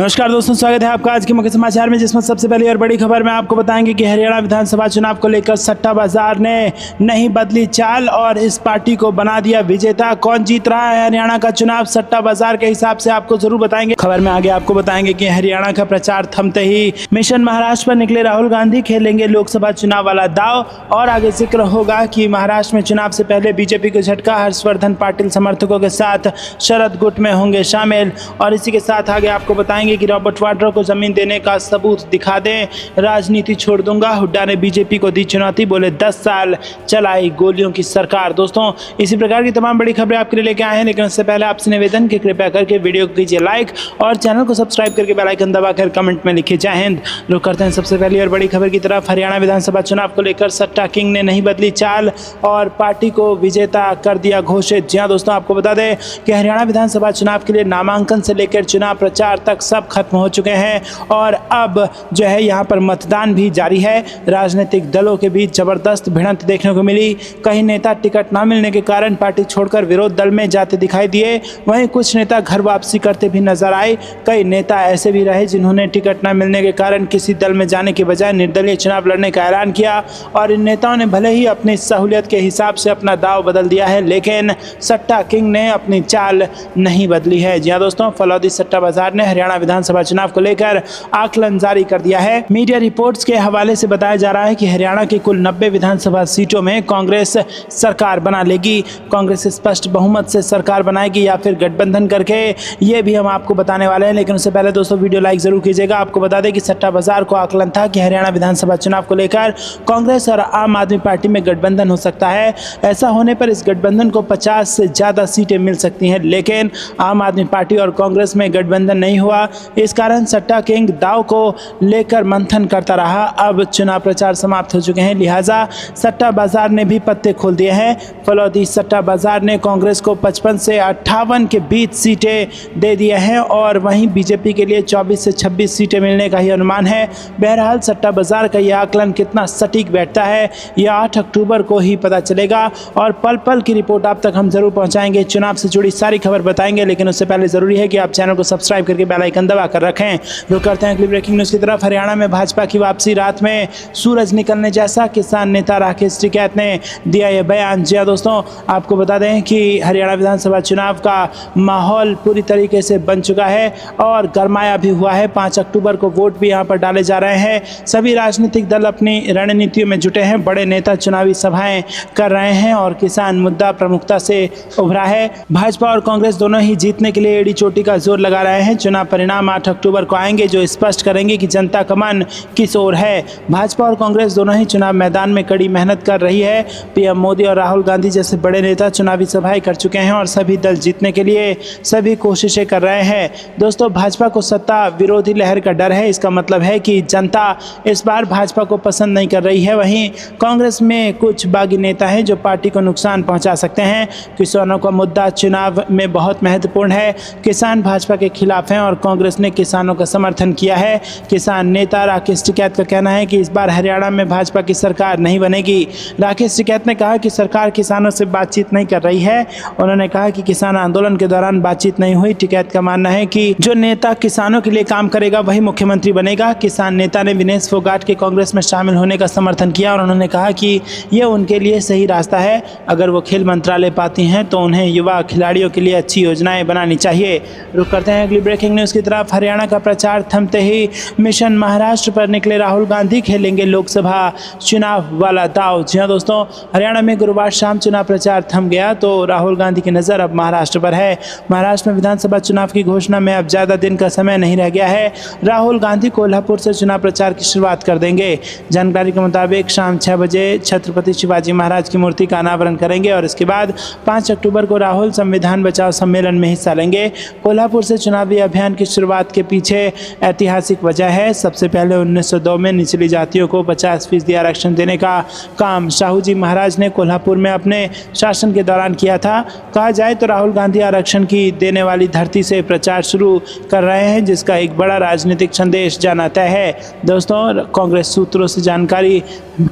नमस्कार दोस्तों, स्वागत है आपका आज के मुख्य समाचार में, जिसमें सबसे पहली और बड़ी खबर में आपको बताएंगे कि हरियाणा विधानसभा चुनाव को लेकर सट्टा बाजार ने नहीं बदली चाल और इस पार्टी को बना दिया विजेता। कौन जीत रहा है हरियाणा का चुनाव सट्टा बाजार के हिसाब से आपको जरूर बताएंगे। खबर में आगे आपको बताएंगे कि हरियाणा का प्रचार थमते ही मिशन महाराष्ट्र पर निकले राहुल गांधी, खेलेंगे लोकसभा चुनाव वाला दाव। और आगे जिक्र होगा कि महाराष्ट्र में चुनाव से पहले बीजेपी को झटका, हर्षवर्धन पाटिल समर्थकों के साथ शरद गुट में होंगे शामिल। और इसी के साथ आगे आपको बताएंगे कि रॉबर्ट वाड्रा को जमीन देने का सबूत दिखा दें, राजनीति छोड़ दूंगा। हुड्डा ने बीजेपी को दी चुनौती, बोले 10 साल चलाई गोलियों की सरकार। दोस्तों, इसी प्रकार की तमाम बड़ी खबरें आपके लिए लेके आए हैं, लेकिन उससे पहले आपसे निवेदन कि कृपया करके वीडियो को कीजिए लाइक और चैनल को सब्सक्राइब करके बेल आइकन दबाकर कमेंट में लिखिए जय हिंद। रुक करते हैं सबसे पहली और बड़ी खबर की तरफ। हरियाणा विधानसभा चुनाव को लेकर सट्टा किंग ने नहीं बदली चाल और पार्टी को विजेता कर दिया घोषित। जी हाँ दोस्तों, आपको बता दें कि हरियाणा विधानसभा चुनाव के लिए नामांकन से लेकर चुनाव प्रचार तक सब खत्म हो चुके हैं और अब जो है यहाँ पर मतदान भी जारी है। राजनीतिक दलों के बीच जबरदस्त भिड़ंत देखने को मिली। कई नेता टिकट न मिलने के कारण पार्टी छोड़कर विरोध दल में जाते दिखाई दिए, वहीं कुछ नेता घर वापसी करते भी नजर आए। कई नेता ऐसे भी रहे जिन्होंने टिकट न मिलने के कारण किसी दल में जाने के बजाय निर्दलीय चुनाव लड़ने का ऐलान किया। और इन नेताओं ने भले ही अपनी सहूलियत के हिसाब से अपना दाव बदल दिया है, लेकिन सट्टा किंग ने अपनी चाल नहीं बदली है। जी हाँ दोस्तों, फलौदी सट्टा बाजार ने हरियाणा विधानसभा चुनाव को लेकर आकलन जारी कर दिया है। मीडिया रिपोर्ट्स के हवाले से बताया जा रहा है कि हरियाणा की कुल 90 विधानसभा सीटों में कांग्रेस सरकार बना लेगी। कांग्रेस स्पष्ट बहुमत से सरकार बनाएगी या फिर गठबंधन करके, ये भी हम आपको बताने वाले हैं। लेकिन उससे पहले दोस्तों वीडियो लाइक जरूर कीजिएगा। आपको बता दें कि सट्टा बाजार को आकलन था कि हरियाणा विधानसभा चुनाव को लेकर कांग्रेस और आम आदमी पार्टी में गठबंधन हो सकता है। ऐसा होने पर इस गठबंधन को 50 से ज़्यादा सीटें मिल सकती हैं, लेकिन आम आदमी पार्टी और कांग्रेस में गठबंधन नहीं हुआ। इस कारण सट्टा किंग दाव को लेकर मंथन करता रहा। अब चुनाव प्रचार समाप्त हो चुके हैं, लिहाजा सट्टा बाजार ने भी पत्ते खोल दिए हैं। फलौदी सट्टा बाजार ने कांग्रेस को 55 से 58 के बीच सीटें दे दिए हैं और वहीं बीजेपी के लिए 24 से 26 सीटें मिलने का ही अनुमान है। बहरहाल सट्टा बाजार का यह आकलन कितना सटीक बैठता है, यह 8 अक्टूबर को ही पता चलेगा और पल पल की रिपोर्ट आप तक हम जरूर पहुंचाएंगे। चुनाव से जुड़ी सारी खबर बताएंगे, लेकिन उससे पहले जरूरी है कि आप चैनल को सब्सक्राइब करके बेल आइकन दबा कर रखें। रुक करते हैं अगली ब्रेकिंग न्यूज़ की तरफ। हरियाणा में भाजपा की वापसी, रात में सूरज निकलने जैसा, किसान नेता राकेश टिकैत ने दिया यह बयान। जी दोस्तों, आपको बता दें कि हरियाणा विधानसभा चुनाव का माहौल पूरी तरीके से बन चुका है और गरमाया भी हुआ है। 5 अक्टूबर को वोट भी यहाँ पर डाले जा रहे हैं। सभी राजनीतिक दल अपनी रणनीतियों में जुटे हैं, बड़े नेता चुनावी सभाएं कर रहे हैं और किसान मुद्दा प्रमुखता से उभरा है। भाजपा और कांग्रेस दोनों ही जीतने के लिए एड़ी चोटी का जोर लगा रहे हैं। चुनाव परिणाम 8 अक्टूबर को आएंगे, जो स्पष्ट करेंगे कि जनता का मन किस ओर है। भाजपा और कांग्रेस दोनों ही चुनाव मैदान में कड़ी मेहनत कर रही है। पीएम मोदी और राहुल गांधी जैसे बड़े नेता चुनावी सभाएं कर चुके हैं और सभी दल जीतने के लिए सभी कोशिशें कर रहे हैं। दोस्तों, भाजपा को सत्ता विरोधी लहर का डर है। इसका मतलब है कि जनता इस बार भाजपा को पसंद नहीं कर रही है। वहीं कांग्रेस में कुछ बागी नेता हैं जो पार्टी को नुकसान पहुंचा सकते हैं। किसानों का मुद्दा चुनाव में बहुत महत्वपूर्ण है। किसान भाजपा के खिलाफ हैं और कांग्रेस ने किसानों का समर्थन किया है। किसान नेता राकेश टिकैत का कहना है कि इस बार हरियाणा में भाजपा की सरकार नहीं बनेगी। राकेश टिकैत ने कहा कि सरकार किसानों से बातचीत नहीं कर रही है। उन्होंने कहा कि किसान आंदोलन के दौरान बातचीत नहीं हुई। टिकैत का मानना है कि जो नेता किसानों के लिए काम करेगा वही मुख्यमंत्री बनेगा। किसान नेता ने विनेश फोगाट के कांग्रेस में शामिल होने का समर्थन किया और उन्होंने कहा कि यह उनके लिए सही रास्ता है। अगर वो खेल मंत्रालय पाती हैं तो उन्हें युवा खिलाड़ियों के लिए अच्छी योजनाएं बनानी चाहिए। रुक करते हैं अगली ब्रेकिंग न्यूज़ की तरफ। हरियाणा का प्रचार थमते ही मिशन महाराष्ट्र पर निकले राहुल गांधी, खेलेंगे लोकसभा चुनाव वाला दाव। जी हाँ दोस्तों, हरियाणा में गुरुवार शाम चुनाव प्रचार थम गया तो राहुल गांधी की नज़र अब महाराष्ट्र पर है। महाराष्ट्र में विधानसभा चुनाव की घोषणा में अब ज़्यादा दिन का समय नहीं रह गया है। राहुल गांधी कोल्हापुर से चुनाव प्रचार की शुरुआत कर देंगे। जानकारी के मुताबिक शाम 6 बजे छत्रपति शिवाजी महाराज की मूर्ति का अनावरण करेंगे और इसके बाद 5 अक्टूबर को राहुल संविधान बचाओ सम्मेलन में हिस्सा लेंगे। कोल्हापुर से चुनावी अभियान की शुरुआत के पीछे ऐतिहासिक वजह है। सबसे पहले 1902 में निचली जातियों को 50% आरक्षण देने का काम शाहू जी महाराज ने कोल्हापुर में अपने शासन के दौरान किया था। कहा जाए तो राहुल गांधी आरक्षण की देने वाली धरती से प्रचार शुरू कर रहे हैं, जिसका एक बड़ा राजनीतिक संदेश जाना तय है। दोस्तों, कांग्रेस सूत्रों से जानकारी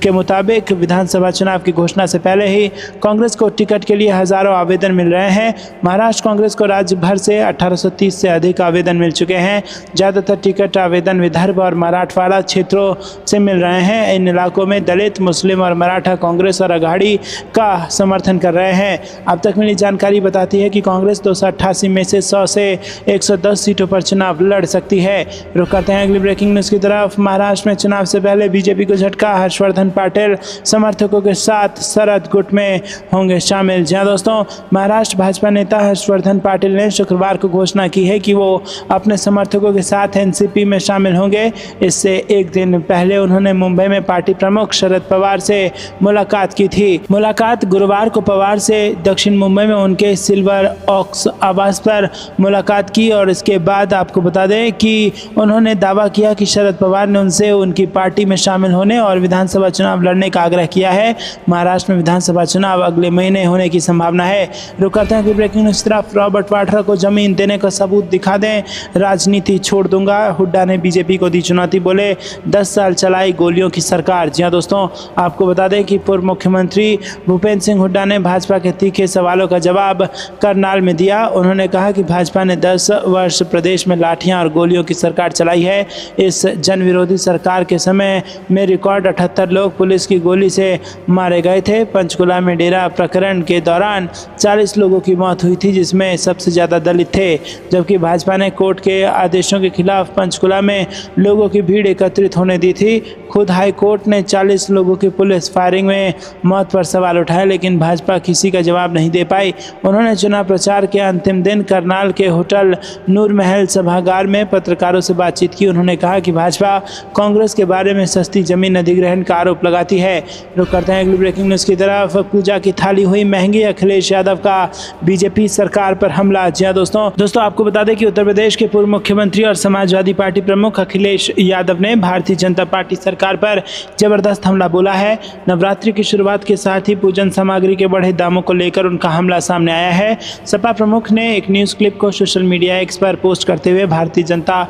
के मुताबिक विधानसभा चुनाव की घोषणा से पहले ही कांग्रेस को टिकट के लिए हजारों आवेदन मिल रहे हैं। महाराष्ट्र कांग्रेस को राज्य भर से 1830 से अधिक आवेदन मिल चुके हैं। ज़्यादातर टिकट आवेदन विदर्भ और मराठवाड़ा क्षेत्रों से मिल रहे हैं। इन इलाकों में दलित, मुस्लिम और मराठा कांग्रेस और अघाड़ी का समर्थन कर रहे हैं। अब तक मिली जानकारी बताती है कि कांग्रेस 288 में से 100 से 110 सीटों पर चुनाव लड़ सकती है। रुक करते हैं अगली ब्रेकिंग न्यूज़ की तरफ। महाराष्ट्र में चुनाव से पहले बीजेपी को झटका, हर्षवर्धन पाटिल समर्थकों के साथ शरद गुट में होंगे शामिल। जी हाँ दोस्तों, महाराष्ट्र भाजपा नेता हर्षवर्धन पाटिल ने शुक्रवार को घोषणा की है कि वो अपने समर्थकों के साथ एनसीपी में शामिल होंगे। इससे एक दिन पहले उन्होंने मुंबई में पार्टी प्रमुख शरद पवार से मुलाकात की थी। मुलाकात गुरुवार को पवार से दक्षिण मुंबई में उनके सिल्वर ऑक्स आवास पर मुलाकात की और इसके बाद आपको बता दें कि उन्होंने दावा किया कि शरद पवार ने उनसे उनकी पार्टी में शामिल होने और विधानसभा चुनाव लड़ने का आग्रह किया है। महाराष्ट्र में विधानसभा चुनाव अगले महीने होने की संभावना है। रुक करते हैं कि ब्रेकिंग न्यूज़ तरफ। रॉबर्ट वाड्रा को जमीन देने का सबूत दिखा दें, राजनीति छोड़ दूंगा। हुड्डा ने बीजेपी को दी चुनौती, बोले 10 साल चलाई गोलियों की सरकार। जी हाँ दोस्तों, आपको बता दें कि पूर्व मुख्यमंत्री भूपेंद्र सिंह हुड्डा ने भाजपा के तीखे सवालों का जवाब करनाल में दिया। उन्होंने कहा कि भाजपा ने 10 वर्ष प्रदेश में लाठियां और गोलियों की सरकार चलाई है। इस जन विरोधी सरकार के समय में रिकॉर्ड 78 लोग पुलिस की गोली से मारे गए थे। पंचकुला में डेरा प्रकरण के दौरान 40 लोगों की मौत हुई थी, जिसमें सबसे ज़्यादा दलित थे। जबकि भाजपा ने कोर्ट के आदेशों के खिलाफ पंचकुला में लोगों की भीड़ एकत्रित होने दी थी। खुद हाई कोर्ट ने 40 लोगों की पुलिस फायरिंग में मौत पर सवाल उठाए, लेकिन भाजपा किसी का जवाब नहीं दे पाई। उन्होंने चुनाव प्रचार के अंतिम दिन करनाल के होटल नूर महल सभागार में पत्रकारों से बातचीत की। उन्होंने कहा कि भाजपा कांग्रेस के बारे में सस्ती जमीन अधिग्रहण का आरोप लगाती है। रुक करते हैं अगली ब्रेकिंग न्यूज़ की तरफ। पूजा की थाली हुई महंगी, अखिलेश यादव का बीजेपी सरकार पर हमला। जी हाँ दोस्तों आपको बता दें कि उत्तर प्रदेश के पूर्व मुख्यमंत्री और समाजवादी पार्टी प्रमुख अखिलेश यादव ने भारतीय जनता पार्टी सरकार पर जबरदस्त हमला बोला है। नवरात्रि की शुरुआत के साथ ही पूजन सामग्री के बढ़े दामों को लेकर उनका हमला सामने आया है। सपा प्रमुख ने एक न्यूज़ क्लिप को सोशल मीडिया एक्स पर पोस्ट करते हुए भारतीय जनता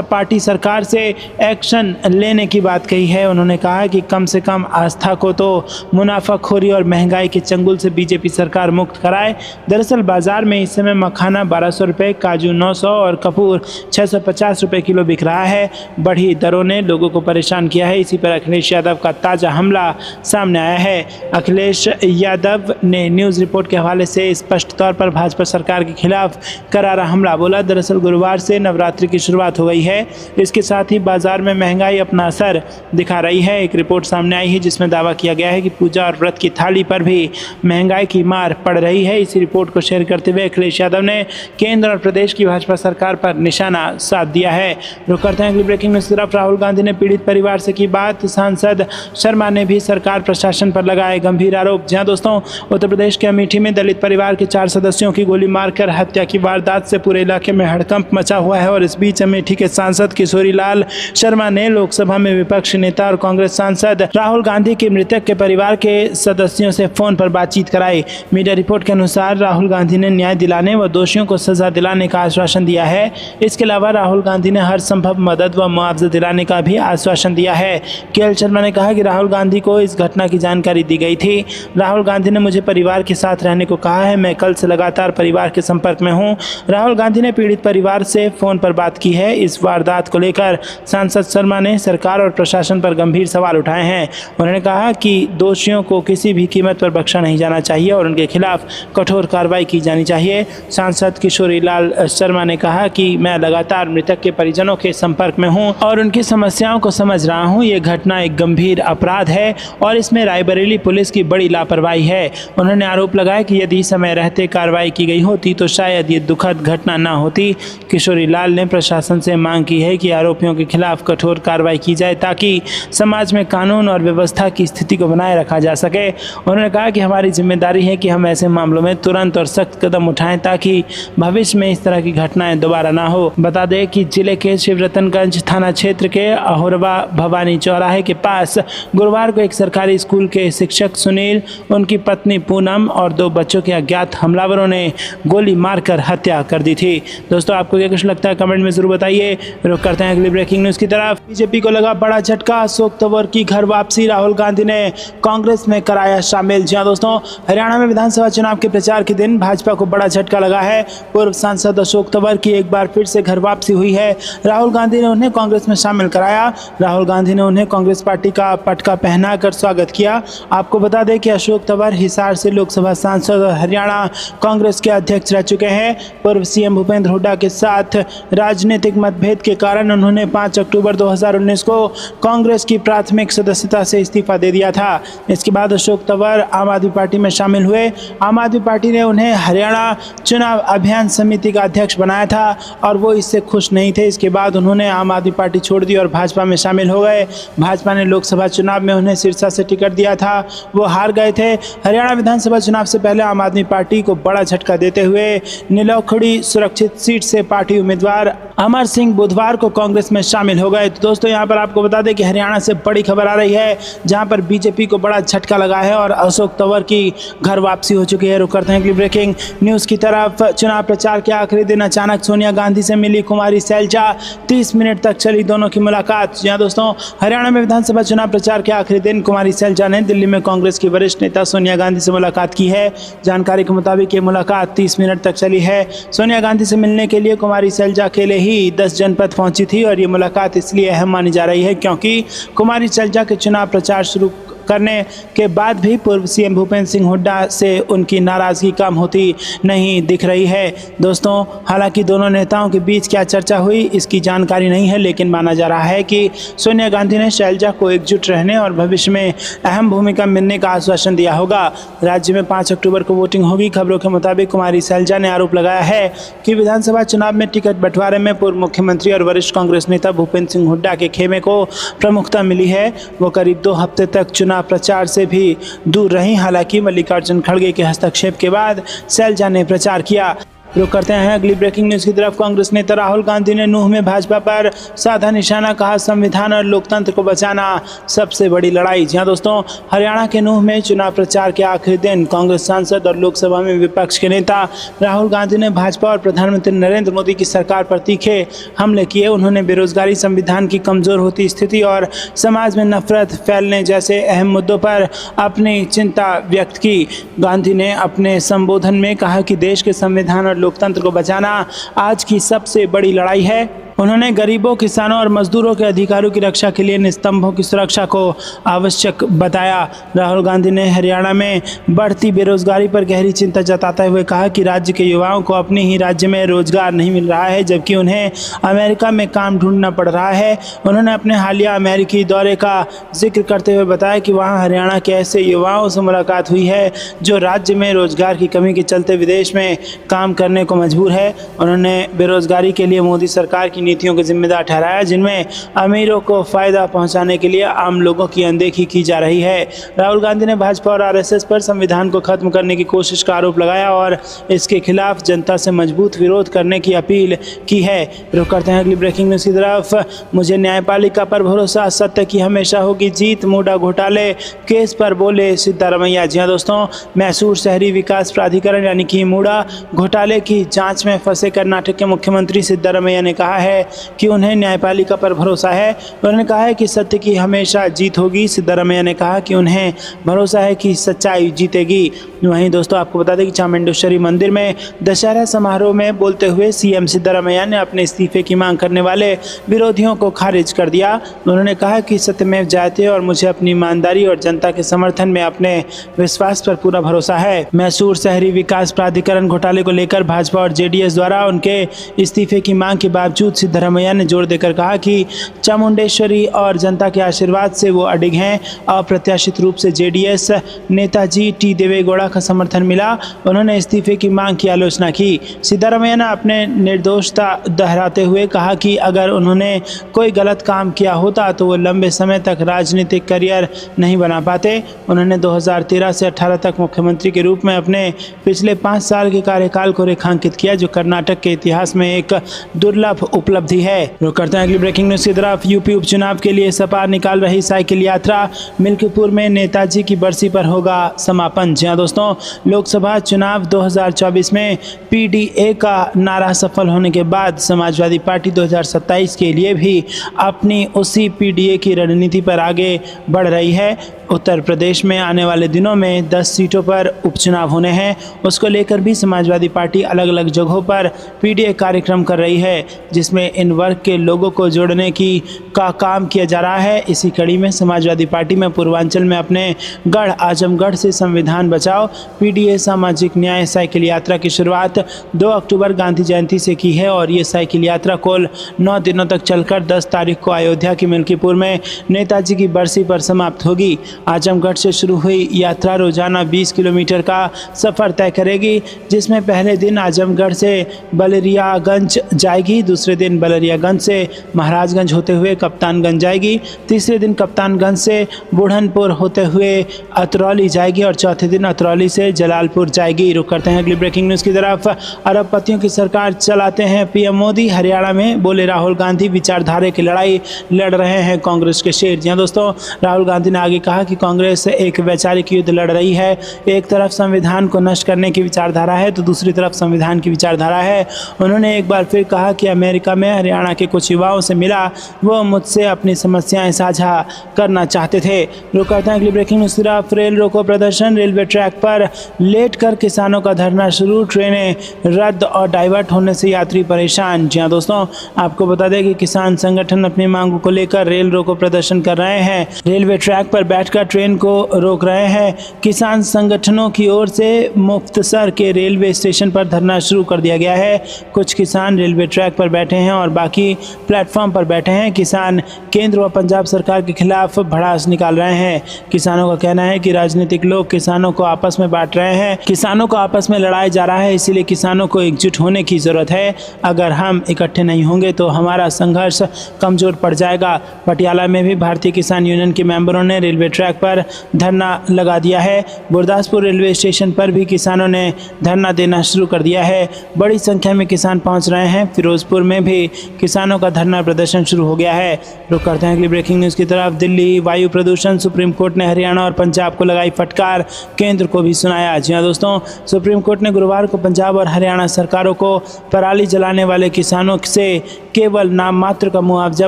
पार्टी सरकार से एक्शन लेने की बात कही है। उन्होंने कहा कि कम से कम आस्था को तो मुनाफाखोरी और महंगाई के चंगुल से बीजेपी सरकार मुक्त कराए। दरअसल बाजार में इस समय मखाना 1200 रुपये, काजू 900 और कपूर 650 रुपये किलो बिक रहा है। बढ़ी दरों ने लोगों को परेशान किया है। इसी पर अखिलेश यादव का ताज़ा हमला सामने आया है। अखिलेश यादव ने न्यूज़ रिपोर्ट के हवाले से स्पष्ट तौर पर भाजपा सरकार के खिलाफ करारा हमला बोला। दरअसल गुरुवार से नवरात्रि की शुरुआत हो गई है। इसके साथ ही बाजार में महंगाई अपना असर दिखा रही है। एक रिपोर्ट सामने आई है जिसमें दावा किया गया है कि पूजा और व्रत की थाली पर भी महंगाई की मार पड़ रही है। इसी रिपोर्ट को शेयर करते हुए अखिलेश यादव ने केंद्र और प्रदेश की भाजपा सरकार पर निशाना साध दिया है। रुक करते हैं अगली ब्रेकिंग न्यूज़ की तरफ। राहुल गांधी ने पीड़ित परिवार से की बात। सांसद शर्मा ने भी सरकार प्रशासन पर लगाए गंभीर आरोप। जहां दोस्तों उत्तर प्रदेश के अमेठी में दलित परिवार के 4 सदस्यों की गोली मारकर हत्या की वारदात से पूरे इलाके में हड़कंप मचा हुआ है। और इस बीच अमेठी के सांसद किशोरी लाल शर्मा ने लोकसभा में विपक्षी नेता और कांग्रेस सांसद राहुल गांधी के मृतक के परिवार के सदस्यों से फोन पर बातचीत कराई। मीडिया रिपोर्ट के अनुसार राहुल गांधी ने न्याय दिलाने व दोषियों को सजा दिलाने का आश्वासन दिया है। इसके अलावा राहुल गांधी ने हर संभव मदद व मुआवजा दिलाने का भी आश्वासन दिया है। केएल शर्मा ने कहा कि राहुल गांधी को इस घटना की जानकारी दी गई थी। राहुल गांधी ने मुझे परिवार के साथ रहने को कहा है। मैं कल से लगातार परिवार के संपर्क में हूं। राहुल गांधी ने पीड़ित परिवार से फोन पर बात की है। इस वारदात को लेकर सांसद शर्मा ने सरकार और प्रशासन पर गंभीर सवाल उठाए हैं। उन्होंने कहा कि दोषियों को किसी भी कीमत पर बख्शा नहीं जाना चाहिए और उनके खिलाफ कठोर कार्रवाई की जानी चाहिए। सांसद किशोरी लाल शर्मा ने कहा कि मैं लगातार मृतक के परिजनों के संपर्क में हूं और उनकी समस्याओं को समझ रहा हूं। ये घटना एक गंभीर अपराध है और इसमें रायबरेली पुलिस की बड़ी लापरवाही है। उन्होंने आरोप लगाया कि यदि समय रहते कार्रवाई की गई होती तो शायद ये दुखद घटना न होती। किशोरी लाल ने प्रशासन से मांग की है कि आरोपियों के खिलाफ कठोर कार्रवाई की जाए ताकि समाज में कानून और व्यवस्था की स्थिति को बनाए रखा जा सके। उन्होंने कहा कि हमारी जिम्मेदारी है कि हम ऐसे मामलों में तुरंत और सख्त कदम उठाएं ताकि भविष्य में इस तरह की घटनाएं दोबारा ना हो। बता दें कि जिले के शिवरतनगंज थाना क्षेत्र के अहोरवा भवानी चौराहे के पास गुरुवार को एक सरकारी स्कूल के शिक्षक सुनील, उनकी पत्नी पूनम और 2 बच्चों के अज्ञात हमलावरों ने गोली मारकर हत्या कर दी थी। दोस्तों आपको क्या कुछ लगता है कमेंट में जरूर बताइए। रुक करते हैं अगली ब्रेकिंग न्यूज़ की तरफ। बीजेपी को लगा बड़ा झटका, अशोक तंवर की घर वापसी, राहुल गांधी ने कांग्रेस में कराया शामिल। जी दोस्तों, हरियाणा में विधानसभा चुनाव के प्रचार के दिन भाजपा को बड़ा झटका लगा है। पूर्व सांसद अशोक तंवर की एक बार बार फिर से घर वापसी हुई है। राहुल गांधी ने उन्हें कांग्रेस में शामिल कराया। राहुल गांधी ने उन्हें कांग्रेस पार्टी का पटका पहनाकर स्वागत किया। आपको बता दें कि अशोक तंवर हिसार से लोकसभा सांसद और हरियाणा कांग्रेस के अध्यक्ष रह चुके हैं। पूर्व सीएम भूपेंद्र हुड्डा के साथ राजनीतिक मतभेद के कारण उन्होंने 5 अक्टूबर 2019 को कांग्रेस की प्राथमिक सदस्यता से इस्तीफा दे दिया था। इसके बाद अशोक तंवर आम आदमी पार्टी में शामिल हुए। आम आदमी पार्टी ने उन्हें हरियाणा चुनाव अभियान समिति का अध्यक्ष बनाया था और वो इससे खुश नहीं थे। इसके बाद उन्होंने आम आदमी पार्टी छोड़ दी और भाजपा में शामिल हो गए। भाजपा ने लोकसभा चुनाव में उन्हें सिरसा से टिकट दिया था, वो हार गए थे। हरियाणा विधानसभा चुनाव से पहले आम आदमी पार्टी को बड़ा झटका देते हुए नीलौखड़ी सुरक्षित सीट से पार्टी उम्मीदवार अमर सिंह बुधवार को कांग्रेस में शामिल हो गए। तो दोस्तों यहाँ पर आपको बता दें कि हरियाणा से बड़ी खबर आ रही है, जहाँ पर बीजेपी को बड़ा झटका लगा है और अशोक तंवर की घर वापसी हो चुकी है। रुक करते हैं अगली ब्रेकिंग न्यूज़ की तरफ। चुनाव प्रचार के आखिरी दिन अचानक सोनिया गांधी से मिली कुमारी सैलजा, 30 मिनट तक चली दोनों की मुलाकात। जी हाँ दोस्तों, हरियाणा में विधानसभा चुनाव प्रचार के आखिरी दिन कुमारी सैलजा ने दिल्ली में कांग्रेस की वरिष्ठ नेता सोनिया गांधी से मुलाकात की है। जानकारी के मुताबिक ये मुलाकात 30 मिनट तक चली है। सोनिया गांधी से मिलने के लिए कुमारी सैलजा अकेले ही 10 जनपद पहुंची थी और ये मुलाकात इसलिए अहम मानी जा रही है क्योंकि कुमारी सैलजा के चुनाव प्रचार शुरू करने के बाद भी पूर्व सीएम भूपेंद्र सिंह हुड्डा से उनकी नाराजगी कम होती नहीं दिख रही है। दोस्तों, हालांकि दोनों नेताओं के बीच क्या चर्चा हुई इसकी जानकारी नहीं है, लेकिन माना जा रहा है कि सोनिया गांधी ने शैलजा को एकजुट रहने और भविष्य में अहम भूमिका मिलने का आश्वासन दिया होगा। राज्य में 5 अक्टूबर को वोटिंग होगी। खबरों के मुताबिक कुमारी सैलजा ने आरोप लगाया है कि विधानसभा चुनाव में टिकट बंटवारे में पूर्व मुख्यमंत्री और वरिष्ठ कांग्रेस नेता भूपेंद्र सिंह हुड्डा के खेमे को प्रमुखता मिली है। वो करीब 2 हफ्ते तक चुनाव प्रचार से भी दूर रही। हालांकि मल्लिकार्जुन खड़गे के हस्तक्षेप के बाद सैलजा ने प्रचार किया। रुक करते हैं अगली ब्रेकिंग न्यूज़ की तरफ। कांग्रेस नेता राहुल गांधी ने नूंह में भाजपा पर साधा निशाना, कहा संविधान और लोकतंत्र को बचाना सबसे बड़ी लड़ाई। जी हाँ दोस्तों, हरियाणा के नूंह में चुनाव प्रचार के आखिरी दिन कांग्रेस सांसद और लोकसभा में विपक्ष के नेता राहुल गांधी ने भाजपा और प्रधानमंत्री नरेंद्र मोदी की सरकार पर तीखे हमले किए। उन्होंने बेरोजगारी, संविधान की कमजोर होती स्थिति और समाज में नफरत फैलने जैसे अहम मुद्दों पर अपनी चिंता व्यक्त की। गांधी ने अपने संबोधन में कहा कि देश के संविधान और लोकतंत्र को बचाना आज की सबसे बड़ी लड़ाई है। उन्होंने गरीबों, किसानों और मजदूरों के अधिकारों की रक्षा के लिए निस्तंभों की सुरक्षा को आवश्यक बताया। राहुल गांधी ने हरियाणा में बढ़ती बेरोजगारी पर गहरी चिंता जताते हुए कहा कि राज्य के युवाओं को अपने ही राज्य में रोजगार नहीं मिल रहा है, जबकि उन्हें अमेरिका में काम ढूंढना पड़ रहा है। उन्होंने अपने हालिया अमेरिकी दौरे का जिक्र करते हुए बताया कि वहाँ हरियाणा के ऐसे युवाओं से मुलाकात हुई है जो राज्य में रोजगार की कमी के चलते विदेश में काम करने को मजबूर है। उन्होंने बेरोजगारी के लिए मोदी सरकार की नीतियों को जिम्मेदार ठहराया, जिनमें अमीरों को फायदा पहुंचाने के लिए आम लोगों की अनदेखी की जा रही है। राहुल गांधी ने भाजपा और आरएसएस पर संविधान को खत्म करने की कोशिश का आरोप लगाया और इसके खिलाफ जनता से मजबूत विरोध करने की अपील की है। रुक करते हैं अगली ब्रेकिंग न्यूज़ की तरफ। मुझे न्यायपालिका पर भरोसा, सत्य की हमेशा होगी जीत, मूडा घोटाले केस पर बोले सिद्धारमैया। जी हाँ दोस्तों, मैसूर शहरी विकास प्राधिकरण यानी कि मूडा घोटाले की जांच में फंसे कर्नाटक के मुख्यमंत्री सिद्धारमैया ने कहा है कि उन्हें न्यायपालिका पर भरोसा है। उन्होंने कहा है कि सत्य की हमेशा जीत होगी। सिद्धारमैया ने कहा कि उन्हें भरोसा है कि सच्चाई जीतेगी। वहीं दोस्तों, आपको बता दें कि चामुंडेश्वरी मंदिर में दशहरा समारोह में बोलते हुए सीएम सिद्धारमैया ने अपने इस्तीफे की मांग करने वाले विरोधियों को खारिज कर दिया। उन्होंने कहा कि सत्यमेव जयते और मुझे अपनी ईमानदारी और जनता के समर्थन में अपने विश्वास पर पूरा भरोसा है। मैसूर शहरी विकास प्राधिकरण घोटाले को लेकर भाजपा और जेडीएस द्वारा उनके इस्तीफे की मांग के बावजूद सिद्धारमैया ने जोर देकर कहा कि चामुंडेश्वरी और जनता के आशीर्वाद से वो अडिग हैं। अप्रत्याशित रूप से जेडीएस नेताजी टी देवेगौड़ा का समर्थन मिला। उन्होंने इस्तीफे की मांग की आलोचना की। सिद्धारमैया ने अपने निर्दोषता दोहराते हुए कहा कि अगर उन्होंने कोई गलत काम किया होता तो वो लंबे समय तक राजनीतिक करियर नहीं बना पाते। उन्होंने 2013 से 18 तक मुख्यमंत्री के रूप में अपने पिछले 5 साल के कार्यकाल को रेखांकित किया, जो कर्नाटक के इतिहास में एक दुर्लभ उपलब्धि उपलब्धि है। रुक करते हैं अगली ब्रेकिंग न्यूज की तरफ। यूपी उपचुनाव के लिए सपा निकाल रही साइकिल यात्रा, मिल्कीपुर में नेताजी की बरसी पर होगा समापन। जी हाँ दोस्तों, लोकसभा चुनाव 2024 में पीडीए का नारा सफल होने के बाद समाजवादी पार्टी 2027 के लिए भी अपनी उसी पीडीए की रणनीति पर आगे बढ़ रही है। उत्तर प्रदेश में आने वाले दिनों में 10 सीटों पर उपचुनाव होने हैं, उसको लेकर भी समाजवादी पार्टी अलग अलग जगहों पर पीडीए कार्यक्रम कर रही है, जिसमें इन वर्ग के लोगों को जोड़ने का काम किया जा रहा है। इसी कड़ी में समाजवादी पार्टी में पूर्वांचल में अपने गढ़ आजमगढ़ से संविधान बचाओ पीडीए सामाजिक न्याय साइकिल यात्रा की शुरुआत 2 अक्टूबर गांधी जयंती से की है और ये साइकिल यात्रा कुल 9 दिनों तक चलकर 10 तारीख को अयोध्या के मिल्कीपुर में नेताजी की बरसी पर समाप्त होगी। आजमगढ़ से शुरू हुई यात्रा रोजाना 20 किलोमीटर का सफ़र तय करेगी, जिसमें पहले दिन आजमगढ़ से बलरियागंज जाएगी, दूसरे दिन बलरियागंज से महाराजगंज होते हुए कप्तानगंज जाएगी, तीसरे दिन कप्तानगंज से बुढ़नपुर होते हुए अतरौली जाएगी और चौथे दिन अतरौली से जलालपुर जाएगी। रुक करते हैं अगली ब्रेकिंग न्यूज़ की तरफ। अरबपतियों की सरकार चलाते हैं पीएम मोदी, हरियाणा में बोले राहुल गांधी विचारधारा की लड़ाई लड़ रहे हैं कांग्रेस के शेर। जी हाँ दोस्तों, राहुल गांधी ने आगे कहा कि कांग्रेस एक वैचारिक युद्ध लड़ रही है। एक तरफ संविधान को नष्ट करने की विचारधारा है तो दूसरी तरफ संविधान की विचारधारा है। उन्होंने एक बार फिर कहा कि अमेरिका में हरियाणा के कुछ युवाओं से मिला, वो मुझसे अपनी समस्याएं साझा करना चाहते थे। रुक करते हैं अगली ब्रेकिंग न्यूज़ की तरफ। रेल रोको प्रदर्शन, रेलवे ट्रैक पर लेट कर किसानों का धरना शुरू, ट्रेनें रद्द और डाइवर्ट होने से यात्री परेशान। जी हाँ दोस्तों, आपको बता दें कि किसान संगठन अपनी मांगों को लेकर रेल रोको प्रदर्शन कर रहे हैं। रेलवे ट्रैक पर बैठकर ट्रेन को रोक रहे हैं। किसान संगठनों की ओर से मुक्तसर के रेलवे स्टेशन पर धरना शुरू कर दिया गया है। कुछ किसान रेलवे ट्रैक पर बैठे हैं और बाकी प्लेटफॉर्म पर बैठे हैं। किसान केंद्र व पंजाब सरकार के खिलाफ भड़ास निकाल रहे हैं। किसानों का कहना है कि राजनीतिक लोग किसानों को आपस में बांट रहे हैं, किसानों को आपस में लड़ाया जा रहा है, इसीलिए किसानों को एकजुट होने की जरूरत है। अगर हम इकट्ठे नहीं होंगे तो हमारा संघर्ष कमजोर पड़ जाएगा। पटियाला में भी भारतीय किसान यूनियन के मेंबरों ने रेलवे ट्रैक पर धरना लगा दिया है। गुरदासपुर रेलवे स्टेशन पर भी किसानों ने धरना देना शुरू कर दिया है। बड़ी संख्या में किसान पहुंच रहे हैं। फिरोजपुर में भी किसानों का धरना प्रदर्शन शुरू हो गया है। रुक करते हैं अगली ब्रेकिंग न्यूज़ की तरफ। दिल्ली वायु प्रदूषण, सुप्रीम कोर्ट ने हरियाणा और पंजाब को लगाई फटकार, केंद्र को भी सुनाया। जी हाँ दोस्तों, सुप्रीम कोर्ट ने गुरुवार को पंजाब और हरियाणा सरकारों को पराली जलाने वाले किसानों से केवल नाम मात्र का मुआवजा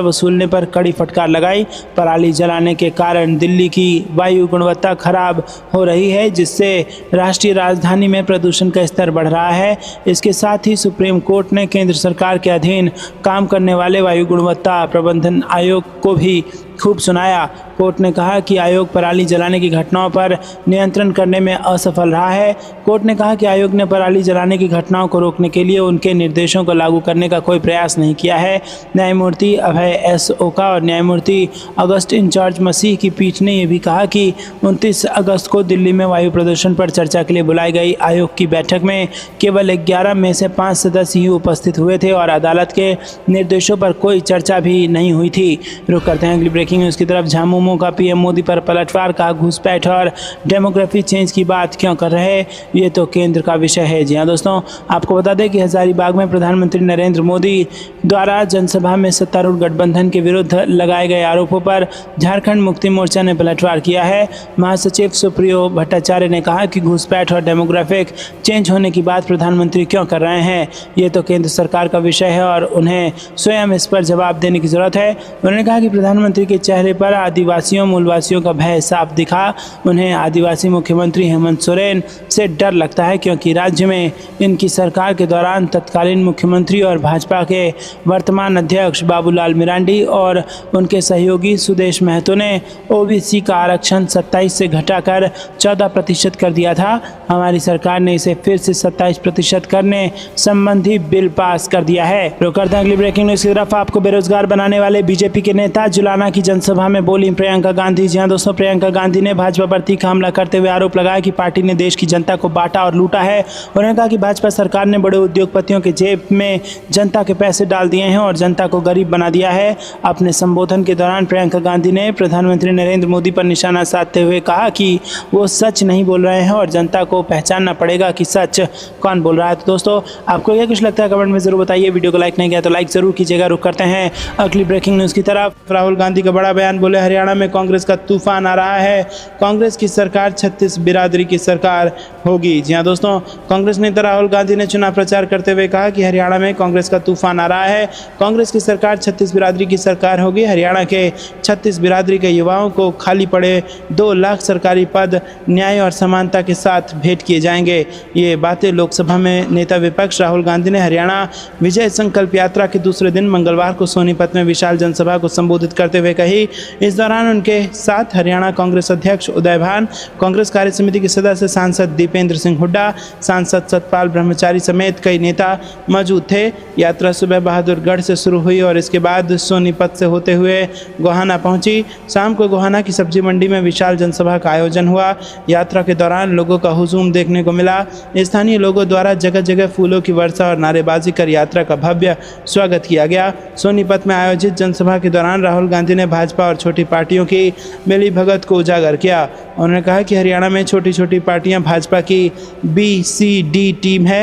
वसूलने पर कड़ी फटकार लगाई। पराली जलाने के कारण दिल्ली की वायु गुणवत्ता खराब हो रही है, जिससे राष्ट्रीय राजधानी में प्रदूषण का स्तर बढ़ रहा है। इसके साथ ही सुप्रीम कोर्ट ने केंद्र सरकार के अधीन काम करने वाले वायु गुणवत्ता प्रबंधन आयोग को भी खूब सुनाया। कोर्ट ने कहा कि आयोग पराली जलाने की घटनाओं पर नियंत्रण करने में असफल रहा है। कोर्ट ने कहा कि आयोग ने पराली जलाने की घटनाओं को रोकने के लिए उनके निर्देशों को लागू करने का कोई प्रयास नहीं किया है। न्यायमूर्ति अभय एस ओका और न्यायमूर्ति अगस्त इंचार्ज मसीह की पीठ ने यह भी कहा कि 29 अगस्त को दिल्ली में वायु प्रदूषण पर चर्चा के लिए बुलाई गई आयोग की बैठक में केवल 11 में से 5 सदस्य ही उपस्थित हुए थे और अदालत के निर्देशों पर कोई चर्चा भी नहीं हुई थी। रुक करते हैं अगली ब्रेकिंग न्यूज़ की तरफ। झामुमो का पीएम मोदी पर पलटवार, का घुसपैठ और डेमोग्राफी चेंज की बात क्यों कर रहे हैं, ये तो केंद्र का विषय है। जी हाँ दोस्तों, आपको बता दें कि हजारीबाग में प्रधानमंत्री नरेंद्र मोदी द्वारा जनसभा में सत्तारूढ़ गठबंधन के विरुद्ध लगाए गए आरोपों पर झारखंड मुक्ति मोर्चा ने पलटवार किया है। महासचिव सुप्रियो भट्टाचार्य ने कहा कि घुसपैठ और डेमोग्राफिक चेंज होने की बात प्रधानमंत्री क्यों कर रहे हैं, ये तो केंद्र सरकार का विषय है और उन्हें स्वयं इस पर जवाब देने की जरूरत है। उन्होंने कहा कि प्रधानमंत्री के चेहरे पर आदिवासियों मूलवासियों का भय साफ दिखा। उन्हें आदिवासी मुख्यमंत्री हेमंत सोरेन से डर लगता है, क्योंकि राज्य में इनकी सरकार के दौरान तत्कालीन मुख्यमंत्री और भाजपा के वर्तमान अध्यक्ष बाबूलाल मरांडी और उनके सहयोगी सुदेश महतो ने ओबीसी का आरक्षण 27 से घटाकर 14% कर दिया था। हमारी सरकार ने इसे फिर से 27% करने संबंधी बिल पास कर दिया है। रुक करते हैं अगली ब्रेकिंग न्यूज़ की तरफ। आपको बेरोजगार बनाने वाले बीजेपी के नेता जुलाना की जनसभा में बोली प्रियंका गांधी। जी हां दोस्तों, प्रियंका गांधी ने भाजपा पर तीखा हमला करते हुए आरोप लगाया कि पार्टी ने देश की जनता को बांटा और लूटा है। उन्होंने कहा कि भाजपा सरकार ने बड़े उद्योगपतियों के जेब में जनता के पैसे डाल दिए हैं और जनता को गरीब बना दिया है। अपने संबोधन के दौरान प्रियंका गांधी ने प्रधानमंत्री नरेंद्र मोदी पर निशाना साधते हुए कहा कि वो सच नहीं बोल रहे हैं और जनता को पहचानना पड़ेगा कि सच कौन बोल रहा है। तो दोस्तों, आपको क्या कुछ लगता है कमेंट में जरूर बताइए। वीडियो को लाइक नहीं किया तो लाइक जरूर कीजिएगा। रुक करते हैं अगली ब्रेकिंग न्यूज़ की तरफ। राहुल गांधी का बड़ा बयान, बोले हरियाणा में कांग्रेस का तूफान आ रहा है। कांग्रेस की सरकार 36 बिरादरी की सरकार होगी। जी हां दोस्तों, कांग्रेस नेता राहुल गांधी ने चुनाव प्रचार करते हुए कहा कि हरियाणा में कांग्रेस का तूफान आ रहा है। कांग्रेस की सरकार 36 बिरादरी की सरकार होगी। हरियाणा के 36 बिरादरी के युवाओं को खाली पड़े 2 लाख सरकारी पद न्याय और समानता के साथ भेंट किए जाएंगे। ये बातें लोकसभा में नेता विपक्ष राहुल गांधी ने हरियाणा विजय संकल्प यात्रा के दूसरे दिन मंगलवार को सोनीपत में विशाल जनसभा को संबोधित करते हुए कही। इस दौरान उनके साथ हरियाणा कांग्रेस अध्यक्ष उदय भान, कांग्रेस कार्य समिति के सदस्य सांसद दीपेंद्र सिंह हुड्डा, सांसद सतपाल ब्रह्मचारी समेत कई नेता मौजूद थे। यात्रा सुबह बहादुरगढ़ से शुरू हुई और इसके बाद सोनीपत से होते हुए गोहाना पहुंची। शाम को गोहाना की सब्जी मंडी में विशाल जनसभा का आयोजन हुआ। यात्रा के दौरान लोगों का हुजूम देखने को मिला। स्थानीय लोगों द्वारा जगह जगह फूलों की वर्षा और नारेबाजी कर यात्रा का भव्य स्वागत किया गया। सोनीपत में आयोजित जनसभा के दौरान राहुल गांधी ने भाजपा और छोटी पार्टियों की मिलीभगत को उजागर किया। उन्होंने कहा कि हरियाणा में छोटी छोटी पार्टियां भाजपा की BCD टीम है।